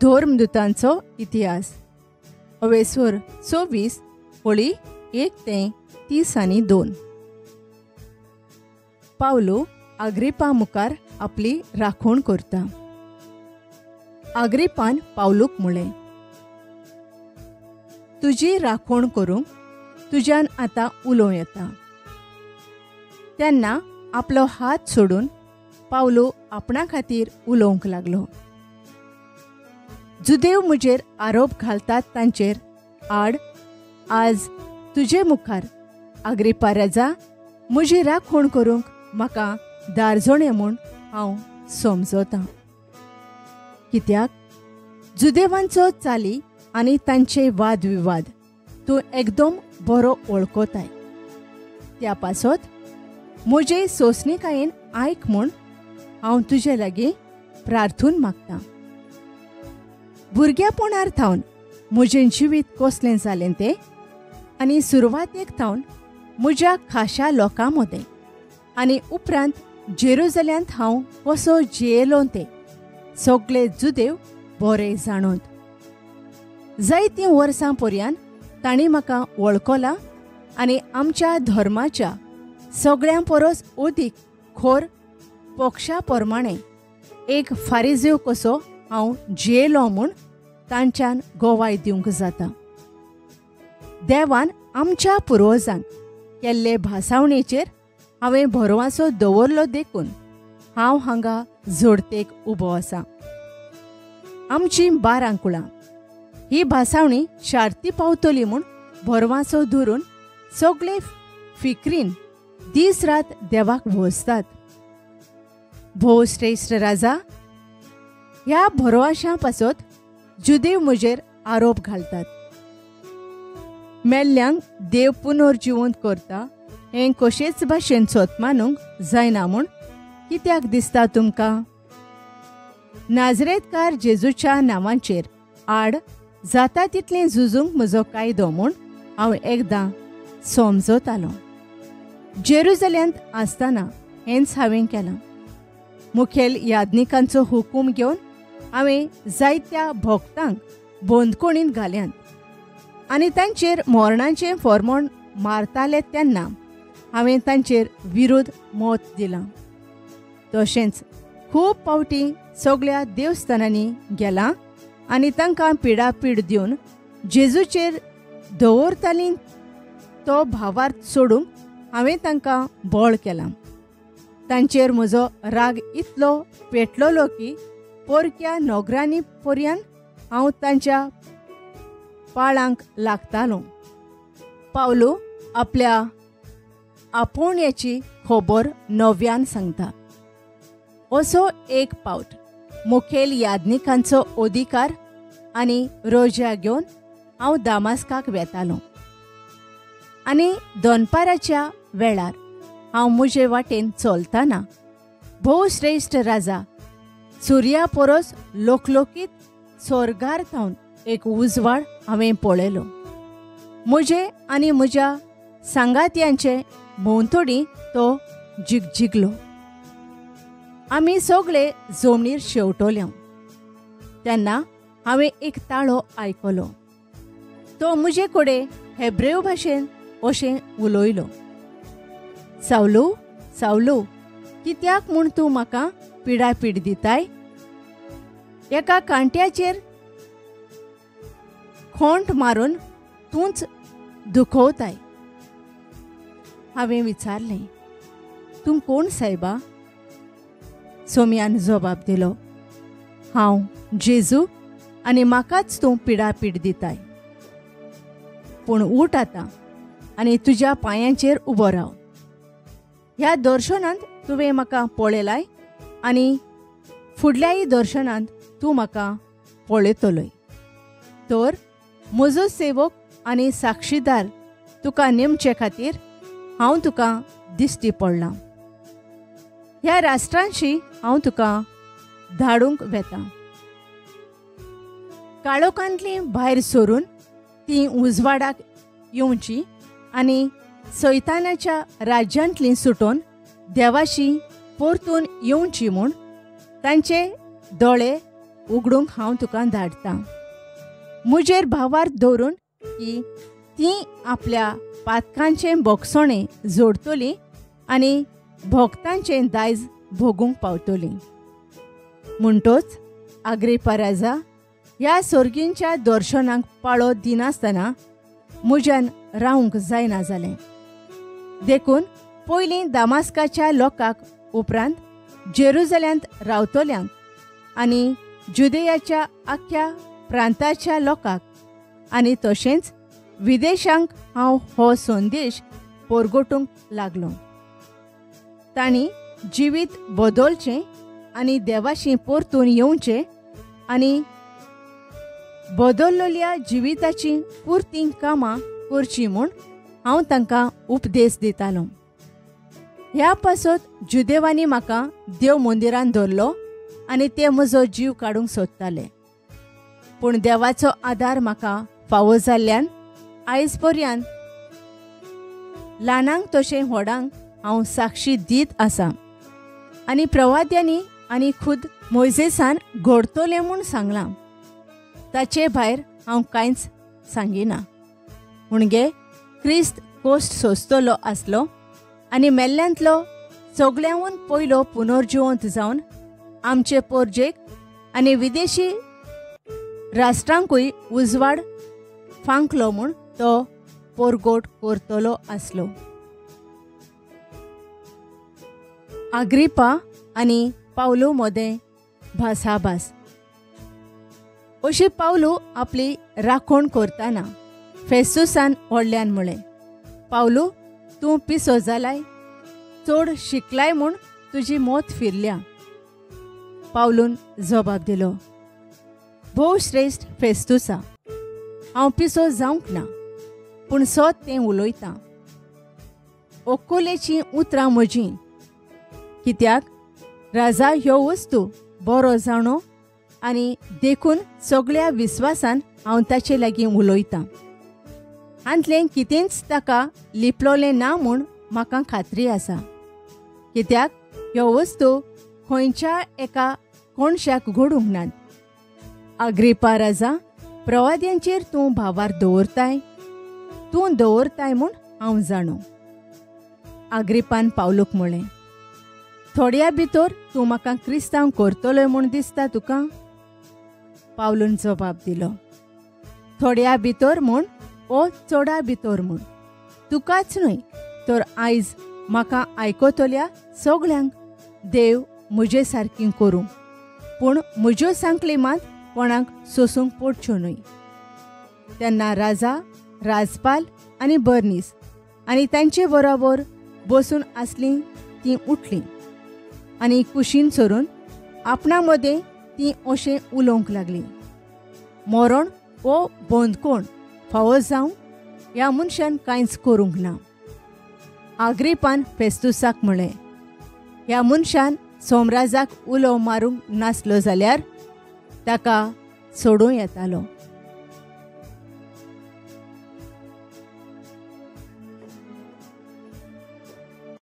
धर्मदूतांचो इतिहास अवेसूर 26 होळी 1 ते 30 पावलो अग्रिपा मुखार आपली राखण करता. अग्रिपान पावलूक म्हळें, तुजी राखण करूंक तुज्यान आतां उलोवं येता. तेन्ना आपलो हात सोडून पावलो आपणा खातीर उलोवंक लागलो. जुदेव म्हजेर आरोप घालतात तांचेर आड आज तुजे मुखार अग्रिपा राजा म्हजी राखण करूंक म्हाका दारजोणे म्हूण हांव समजतां. कित्याक जुदेवांचो चाली आनी तांचे वादविवाद तूं एकदम बरो वळखताय. त्या पासत म्हजे सोंसणीकायेन आयक म्हूण हांव तुजे लागीं प्रार्थून मागतां. भुरग्यापणार थावन म्हजें जिवीत कसलें जालें तें आनी सुरवातेक थावन म्हज्या खाशा लोकां मदें आनी उपरांत जेरुसलेमांत हांव कसो जियेलो तें सगळे जुदेव बरें जाणोत. जायतीं वर्सां पर्यंत तांणी म्हाका वळखला आनी आमच्या धर्माच्या सगळ्यां परस अदीक खोर पक्षा प्रमाणें एक फारिझेव कसो हांव जियेलो म्हूण तांच्यान गोवाय दिवंक जाता. देवान आमच्या पुर्वजांक केल्ले भासावणेचेर हांवें भरवंसो दवरलो देखून हांव हांगा जोडतेक उबो आसां. आमची 12 कुळां ही भासावणी शार्ती पावतली म्हूण भरवंसो धरून सगळे फिक्रीन दीस रात देवाक भोसतात. भोव श्रेश्ठ राजा, ह्या भरवशां पासत जुदेव म्हजेर आरोप घालतात. मेल्ल्यांक देव पुनर्जिवंत करता हें कशेच भाशेन सोतमानूंक जायना म्हूण कित्याक दिसता तुमकां? नाजरेतकार जेजूच्या नांवाचेर आड जाता तितलें झुजूंक म्हजो कायदो म्हूण हांव एकदां समजतालों. जेरुसलेमांत आसतना हेंच हांवें केलां. मुखेल याज्ञिकांचो हुकूम घेवन हांवें जायत्या भोगतांक बंदखणींत घाल्यात आनी तांचेर मोरणाचें फर्मोण मारताले तेन्ना हांवें तांचेर विरोध मत दिलां. तशेंच खूब पावटी सगळ्या देवस्थानांनी गेलां आनी तांकां पिडापीड दिवन जेजूचेर दवरतालीं तो भावार्थ सोडूंक हांवें तांकां बोळ केलां. तांचेर म्हजो राग इतलो पेटलोलो की पोरक्या नोकरांनी पर्यंत हांव तांच्या पाळांक लागतालों. पावलो आपल्या आपोवण्याची खबर नव्यान सांगता. असो एक पावट मुखेल याज्ञिकांचो अधिकार आनी रोजा घेवन हांव दामास्काक वेतालों आनी दोनपाराच्या वेळार हांव म्हजे वाटेन चलतना भोव श्रेश्ठ राजा सुर्या परस लोकलोकीत स्वर्गार थावन एक उजवाड हांवें पळयलो. म्हजे आनी म्हज्या सांगात्यांचे भोंवतणी तो जिगजिगलो. आमी सगळे जमनीर शेवटोल्या. तेन्ना हांवें एक ताळो आयकलो. तो म्हजे कडेन हेब्रेव भाशेन अशें उलयलो, सावलो सावलो, कित्याक म्हूण तूं म्हाका पिडापीड दिताय? एका कांट्याचेर खोंट मारून तूंच दुखवताय. हांवें विचारलें, तूं कोण सायबा? सोम्यान जबाब दिलो, हांव जेजू आनी म्हाकाच तूं पिडापीड दिताय. पूण उठ आतां आनी तुज्या पांयांचेर उबो राव. ह्या दर्शनांत तुवें म्हाका पळयलाय आनी फुडल्याय दर्शनांत तूं म्हाका पळयतलोय. तर म्हजो सेवक आनी साक्षीदार तुका नेमचे खातीर हांव तुका दिश्टी पडलां. ह्या राष्ट्रांशी हांव तुका धाडूंक वेतां. काळोखांतली भायर सरून ती उजवाडाक येवची आनी सैतानाच्या राज्यांतली सुटोवन देवाशी परतून येवची म्हूण तांचे दोळे उगडूंक हांव तुका धाडटां. मुजेर भावार दवरून की ती आपल्या पातकांचें बोगसोणें जोडटली आनी भोगतांचें दायज भोगूंक पावतली. म्हणटोच अग्रिप्पा राजा ह्या सोर्गींच्या दर्शनांक पाळो दिनासतना मुज्यान रावंक जायना जालें. देखून पयलीं दामास्काच्या लोकांक उपरांत जेरुजल्यांत रावतल्यांक आनी जुदेयाच्या आख्या प्रांताच्या लोकांक आनी तशेंच विदेशांक हांव हो संदेश पोरगोटूंक लागलों. तांणी जिवीत बदलचें आनी देवाशी परतून येवचें आनी बदललेल्या जिविताची पुर्ती कामां करचीं म्हूण हांव तांकां उपदेश दितालों. ह्या पासत जुदेवांनी म्हाका देव मंदिरांत धरलो आनी ते म्हजो जीव काडूंक सोदताले. पूण देवाचो आदार म्हाका फावो जाल्ल्यान आयज पर्यंत ल्हानांक तशें व्हडांक हांव साक्षी दीत आसां. आनी प्रवाद्यांनी आनी खुद मोइसेसान घडतलें म्हूण सांगलां. ताचे भायर हांव कांयच सांगिना. म्हणगे क्रिस्त कोस्ट सोंसतलो आसलो आनी मेल्ल्यांतलो सगळ्यांहून पयलो पुनर्जिवंत जावन आमचे पोरजेक आनी विदेशी राष्ट्रांकूय उजवाड फांकलो म्हूण तो पोरगोट करतलो आसलो. अग्रिप्पा आनी पावलो मोदें भासाभास. अशी पावलो आपली राखण करतना फेस्तुसान व्हडल्यान म्हळें, पावलो तूं पिसो जालाय, चड शिकलाय म्हूण तुजी मोत फिरल्या. पावलून जबाब दिलो, भोव श्रेश्ठ फेस्तुसा, हांव पिसो जावंक ना, पूण सोत तें उलयतां. ओकोलेची उतरां म्हजीं, कित्याक राजा ह्यो वस्तू बरो जाणो आनी देखून सगळ्या विस्वासान हांव ताचे लागीं उलयतां. हांतलें कितेंच ताका लिपलोलें ना म्हूण म्हाका खात्री आसा. कित्याक ह्यो वस्तू खंयच्या एका कोणशाक घडूंक नात. अग्रिप्पा राजा, प्रवाद्यांचेर तूं भावार दवरताय, तूं दवरताय म्हूण हांव जाणो. अग्रिप्पान पावलूक म्हळें, थोड्या भितर तूं म्हाका क्रिस्तांव करतलोय म्हूण दिसता तुका? पावलून जबाब दिलो, थोड्या भितर म्हूण ओ चोडा भितर म्हूण, तुकाच न्हय तर आयज म्हाका आयकतल्या सगळ्यांक देव म्हजे सारकी करूं. पूण म्हज्यो सांकली मात कोणाक सोसूंक पडच्यो न्हय. तेन्ना राजा, राजपाल आनी बर्नीस आनी तांचे बरोबर बसून आसलीं तीं उठलीं आनी कुशीन चोरून आपणा मदें तीं अशें उलोवंक लागलीं, मरण वो बंदकोण फावो जावं ह्या मनशान कांयच करूंक ना. अग्रिप्पान फेस्तुसाक म्हळें, ह्या मनशान सोमराजाक उलो मारूंक नासलो जाल्यार ताका सोडूं येतालो.